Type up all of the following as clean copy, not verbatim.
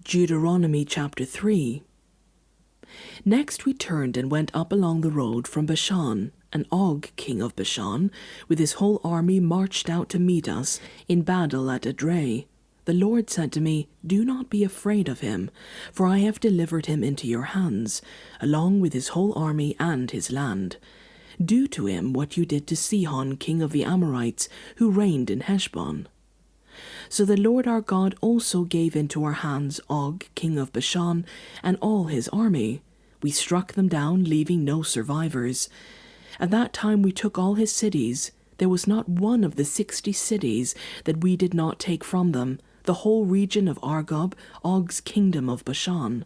Deuteronomy chapter 3. Next we turned and went up along the road from Bashan, and Og, king of Bashan, with his whole army marched out to meet us in battle at Edrei. The Lord said to me, "Do not be afraid of him, for I have delivered him into your hands, along with his whole army and his land. Do to him what you did to Sihon, king of the Amorites, who reigned in Heshbon." So the Lord our God also gave into our hands Og, king of Bashan, and all his army. We struck them down, leaving no survivors. At that time we took all his cities. There was not one of the 60 cities that we did not take from them, the whole region of Argob, Og's kingdom of Bashan.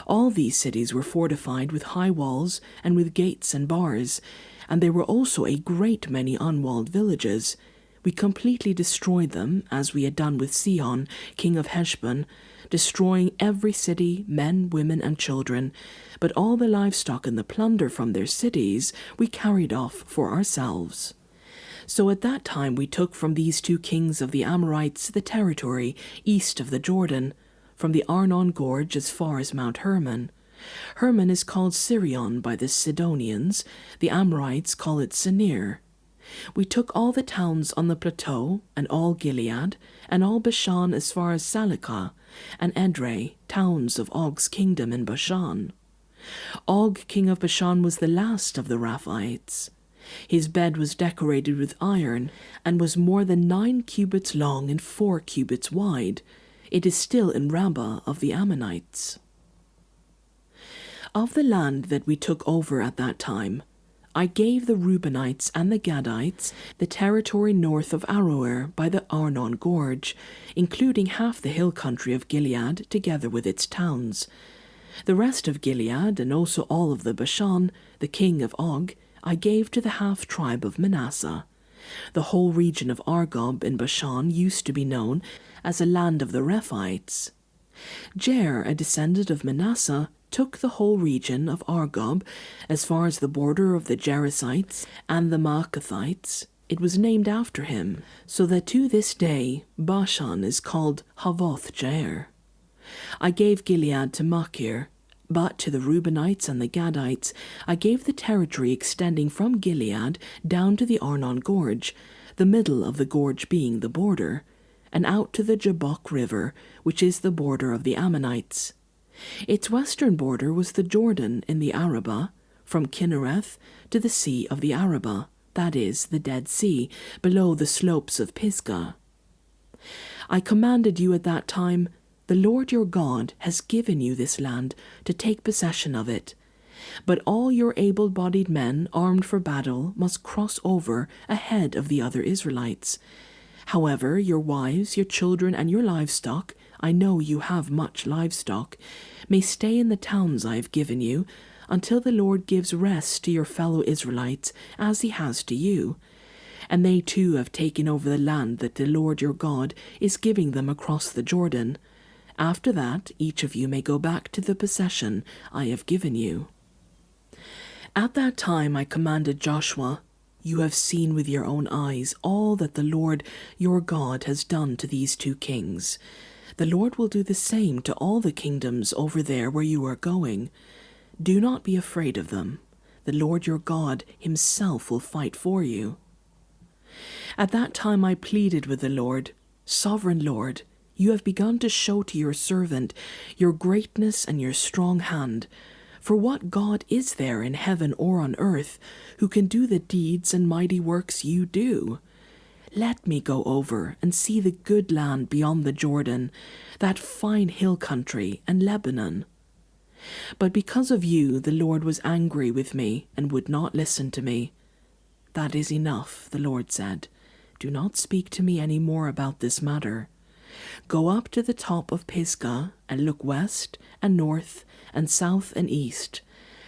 All these cities were fortified with high walls and with gates and bars, and there were also a great many unwalled villages. We completely destroyed them, as we had done with Sihon, king of Heshbon, destroying every city, men, women, and children, but all the livestock and the plunder from their cities we carried off for ourselves. So at that time we took from these 2 kings of the Amorites the territory east of the Jordan, from the Arnon Gorge as far as Mount Hermon. Hermon is called Sirion by the Sidonians, the Amorites call it Senir. We took all the towns on the plateau, and all Gilead, and all Bashan as far as Salecah, and Edrei, towns of Og's kingdom in Bashan. Og, king of Bashan, was the last of the Raphaites. His bed was decorated with iron, and was more than 9 cubits long and 4 cubits wide. It is still in Rabbah of the Ammonites. Of the land that we took over at that time, I gave the Reubenites and the Gadites the territory north of Aroer by the Arnon Gorge, including half the hill country of Gilead together with its towns. The rest of Gilead and also all of the Bashan, the king of Og, I gave to the half-tribe of Manasseh. The whole region of Argob in Bashan used to be known as a land of the Rephaites. Jair, a descendant of Manasseh, took the whole region of Argob as far as the border of the Jerizzites and the Maacathites. It was named after him, so that to this day Bashan is called Havoth Jair. I gave Gilead to Machir, but to the Reubenites and the Gadites I gave the territory extending from Gilead down to the Arnon Gorge, the middle of the gorge being the border, and out to the Jabbok River, which is the border of the Ammonites. Its western border was the Jordan in the Arabah, from Kinnereth to the Sea of the Arabah, that is, the Dead Sea, below the slopes of Pisgah. I commanded you at that time, "The Lord your God has given you this land to take possession of it. But all your able-bodied men armed for battle must cross over ahead of the other Israelites. However, your wives, your children, and your livestock, I know you have much livestock, may stay in the towns I have given you, until the Lord gives rest to your fellow Israelites, as he has to you. And they too have taken over the land that the Lord your God is giving them across the Jordan. After that, each of you may go back to the possession I have given you." At that time I commanded Joshua, "You have seen with your own eyes all that the Lord your God has done to these 2 kings. The Lord will do the same to all the kingdoms over there where you are going. Do not be afraid of them. The Lord your God himself will fight for you." At that time I pleaded with the Lord, "Sovereign Lord, you have begun to show to your servant your greatness and your strong hand. For what God is there in heaven or on earth who can do the deeds and mighty works you do? Let me go over and see the good land beyond the Jordan, that fine hill country and Lebanon." But because of you the Lord was angry with me and would not listen to me. "That is enough," the Lord said. "Do not speak to me any more about this matter. Go up to the top of Pisgah and look west and north and south and east.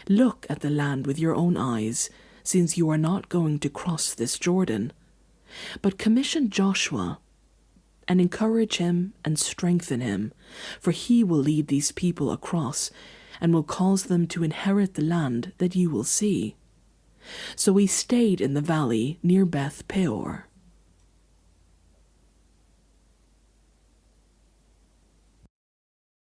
Look at the land with your own eyes, since you are not going to cross this Jordan. But commission Joshua and encourage him and strengthen him, for he will lead these people across and will cause them to inherit the land that you will see." So we stayed in the valley near Beth Peor.